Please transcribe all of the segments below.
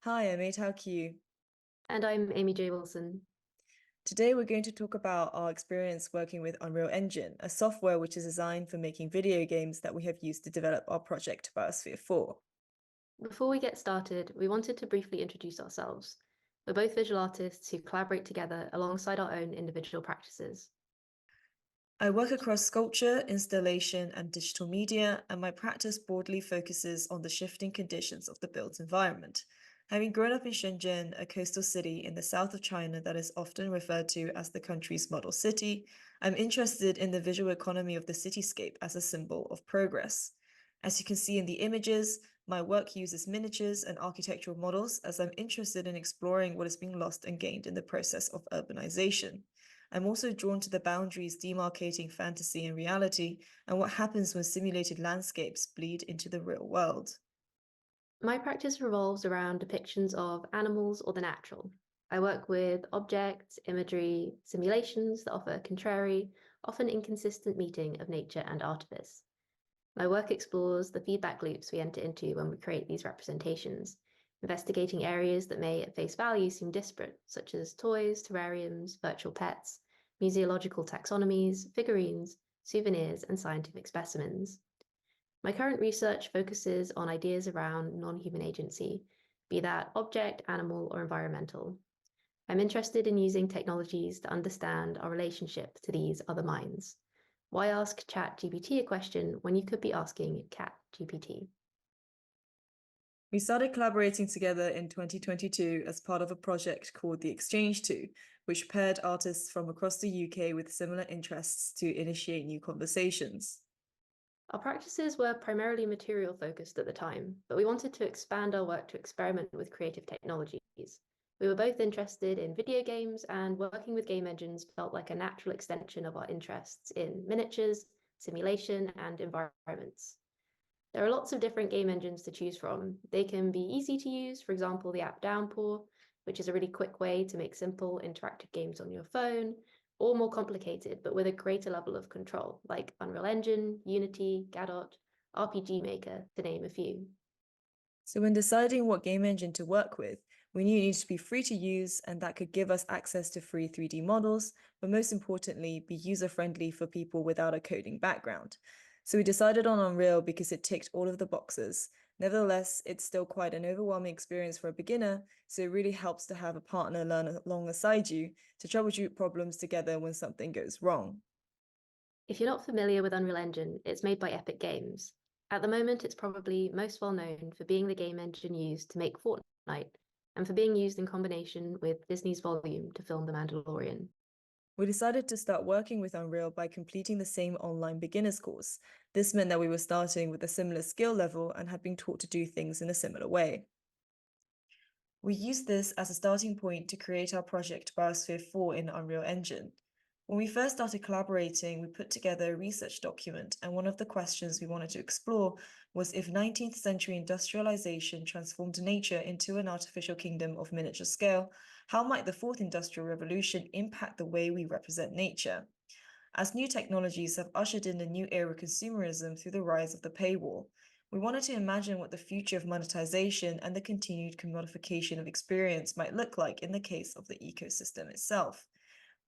Hi, I'm Meitao Qu. And I'm Amy J. Wilson. Today we're going to talk about our experience working with Unreal Engine, a software which is designed for making video games that we have used to develop our project Biosphere 4. Before we get started, we wanted to briefly introduce ourselves. We're both visual artists who collaborate together alongside our own individual practices. I work across sculpture, installation, and digital media, and my practice broadly focuses on the shifting conditions of the built environment. Having grown up in Shenzhen, a coastal city in the south of China that is often referred to as the country's model city, I'm interested in the visual economy of the cityscape as a symbol of progress. As you can see in the images, my work uses miniatures and architectural models as I'm interested in exploring what is being lost and gained in the process of urbanization. I'm also drawn to the boundaries demarcating fantasy and reality and what happens when simulated landscapes bleed into the real world. My practice revolves around depictions of animals or the natural. I work with objects, imagery, simulations that offer a contrary, often inconsistent meeting of nature and artifice. My work explores the feedback loops we enter into when we create these representations, investigating areas that may at face value seem disparate, such as toys, terrariums, virtual pets, museological taxonomies, figurines, souvenirs, and scientific specimens. My current research focuses on ideas around non-human agency, be that object, animal, or environmental. I'm interested in using technologies to understand our relationship to these other minds. Why ask ChatGPT a question when you could be asking CatGPT? We started collaborating together in 2022 as part of a project called The Exchange 2, which paired artists from across the UK with similar interests to initiate new conversations. Our practices were primarily material focused at the time, but we wanted to expand our work to experiment with creative technologies. We were both interested in video games, and working with game engines felt like a natural extension of our interests in miniatures, simulation, and environments. There are lots of different game engines to choose from. They can be easy to use, for example, the app Downpour, which is a really quick way to make simple interactive games on your phone, or more complicated, but with a greater level of control, like Unreal Engine, Unity, Godot, RPG Maker, to name a few. So when deciding what game engine to work with, we knew it needed to be free to use and that could give us access to free 3D models, but most importantly, be user-friendly for people without a coding background. So we decided on Unreal because it ticked all of the boxes. Nevertheless, it's still quite an overwhelming experience for a beginner, so it really helps to have a partner learn alongside you to troubleshoot problems together when something goes wrong. If you're not familiar with Unreal Engine, it's made by Epic Games. At the moment, it's probably most well known for being the game engine used to make Fortnite, and for being used in combination with Disney's Volume to film The Mandalorian. We decided to start working with Unreal by completing the same online beginners course. This meant that we were starting with a similar skill level and had been taught to do things in a similar way. We used this as a starting point to create our project Biosphere 4 in Unreal Engine. When we first started collaborating, we put together a research document, and one of the questions we wanted to explore was if 19th century industrialization transformed nature into an artificial kingdom of miniature scale, how might the fourth industrial revolution impact the way we represent nature? As new technologies have ushered in a new era of consumerism through the rise of the paywall, we wanted to imagine what the future of monetization and the continued commodification of experience might look like in the case of the ecosystem itself.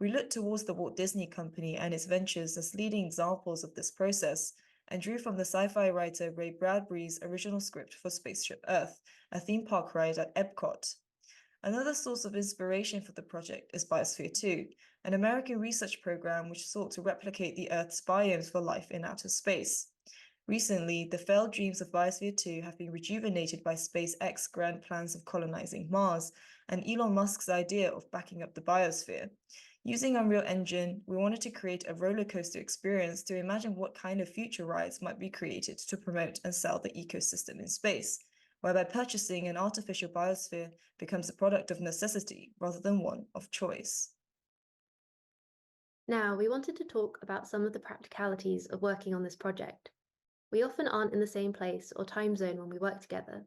We looked towards the Walt Disney Company and its ventures as leading examples of this process and drew from the sci-fi writer Ray Bradbury's original script for Spaceship Earth, a theme park ride at Epcot. Another source of inspiration for the project is Biosphere 2, an American research program which sought to replicate the Earth's biomes for life in outer space. Recently, the failed dreams of Biosphere 2 have been rejuvenated by SpaceX's grand plans of colonizing Mars and Elon Musk's idea of backing up the biosphere. Using Unreal Engine, we wanted to create a roller coaster experience to imagine what kind of future rides might be created to promote and sell the ecosystem in space, whereby purchasing an artificial biosphere becomes a product of necessity rather than one of choice. Now, we wanted to talk about some of the practicalities of working on this project. We often aren't in the same place or time zone when we work together,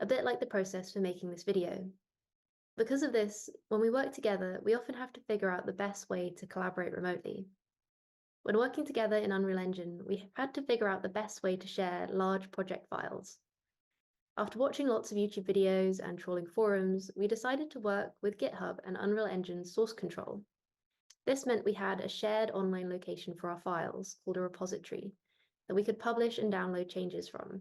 a bit like the process for making this video. Because of this, when we work together, we often have to figure out the best way to collaborate remotely. When working together in Unreal Engine, we had to figure out the best way to share large project files. After watching lots of YouTube videos and trawling forums, we decided to work with GitHub and Unreal Engine source control. This meant we had a shared online location for our files, called a repository, that we could publish and download changes from.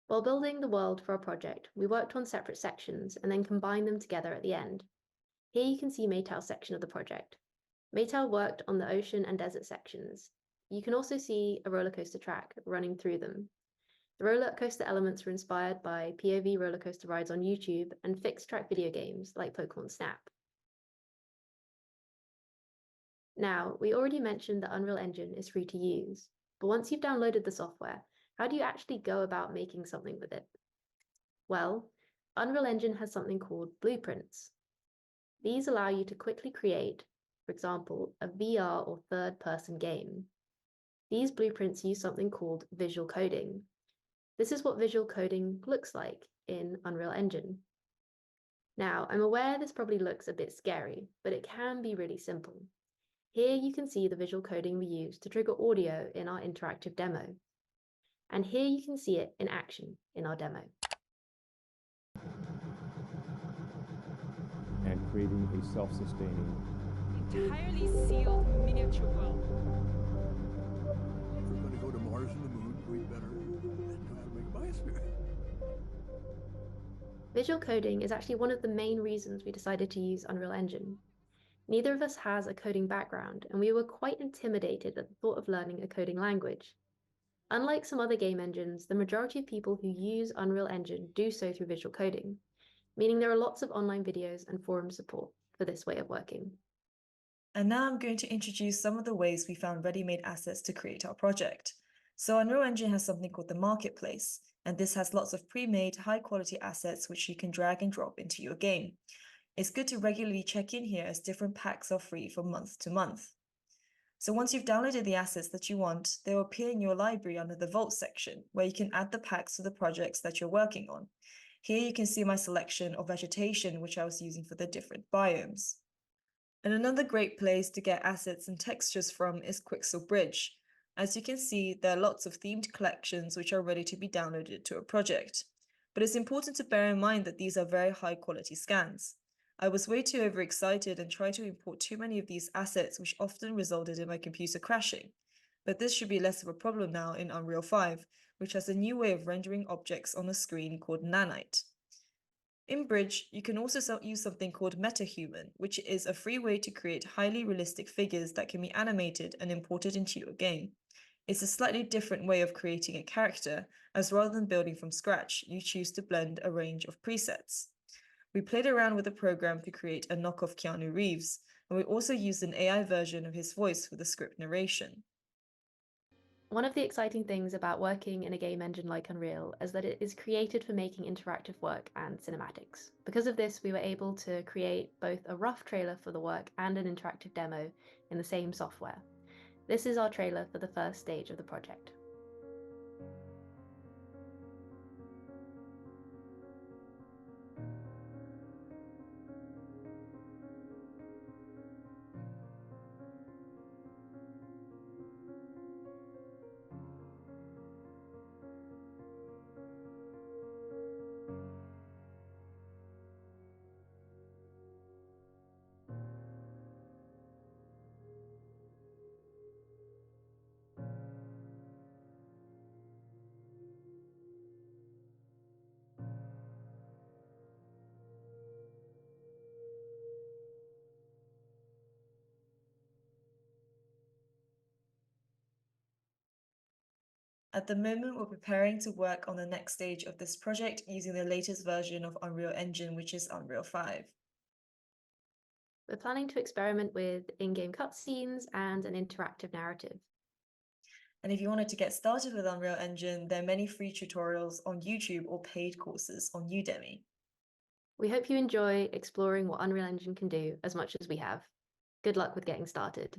While building the world for our project, we worked on separate sections and then combined them together at the end. Here you can see Meitao's section of the project. Meitao worked on the ocean and desert sections. You can also see a roller coaster track running through them. The roller coaster elements were inspired by POV roller coaster rides on YouTube and fixed track video games like Pokemon Snap. Now, we already mentioned that Unreal Engine is free to use, but once you've downloaded the software, how do you actually go about making something with it? Well, Unreal Engine has something called blueprints. These allow you to quickly create, for example, a VR or third-person game. These blueprints use something called visual coding. This is what visual coding looks like in Unreal Engine. Now, I'm aware this probably looks a bit scary, but it can be really simple. Here you can see the visual coding we use to trigger audio in our interactive demo. And here you can see it in action in our demo. And creating a self-sustaining, entirely sealed miniature world. If we're going to go to Mars and the moon, we better know how to make a biosphere. Visual coding is actually one of the main reasons we decided to use Unreal Engine. Neither of us has a coding background, and we were quite intimidated at the thought of learning a coding language. Unlike some other game engines, the majority of people who use Unreal Engine do so through visual coding, meaning there are lots of online videos and forum support for this way of working. And now I'm going to introduce some of the ways we found ready-made assets to create our project. So Unreal Engine has something called the Marketplace, and this has lots of pre-made, high-quality assets which you can drag and drop into your game. It's good to regularly check in here as different packs are free from month to month. So once you've downloaded the assets that you want, they will appear in your library under the Vault section, where you can add the packs to the projects that you're working on. Here you can see my selection of vegetation, which I was using for the different biomes. And another great place to get assets and textures from is Quixel Bridge. As you can see, there are lots of themed collections which are ready to be downloaded to a project. But it's important to bear in mind that these are very high quality scans. I was way too overexcited and tried to import too many of these assets, which often resulted in my computer crashing. But this should be less of a problem now in Unreal 5, which has a new way of rendering objects on a screen called Nanite. In Bridge, you can also use something called MetaHuman, which is a free way to create highly realistic figures that can be animated and imported into your game. It's a slightly different way of creating a character, as rather than building from scratch, you choose to blend a range of presets. We played around with the program to create a knockoff Keanu Reeves, and we also used an AI version of his voice for the script narration. One of the exciting things about working in a game engine like Unreal is that it is created for making interactive work and cinematics. Because of this, we were able to create both a rough trailer for the work and an interactive demo in the same software. This is our trailer for the first stage of the project. At the moment, we're preparing to work on the next stage of this project using the latest version of Unreal Engine, which is Unreal 5. We're planning to experiment with in-game cutscenes and an interactive narrative. And if you wanted to get started with Unreal Engine, there are many free tutorials on YouTube or paid courses on Udemy. We hope you enjoy exploring what Unreal Engine can do as much as we have. Good luck with getting started.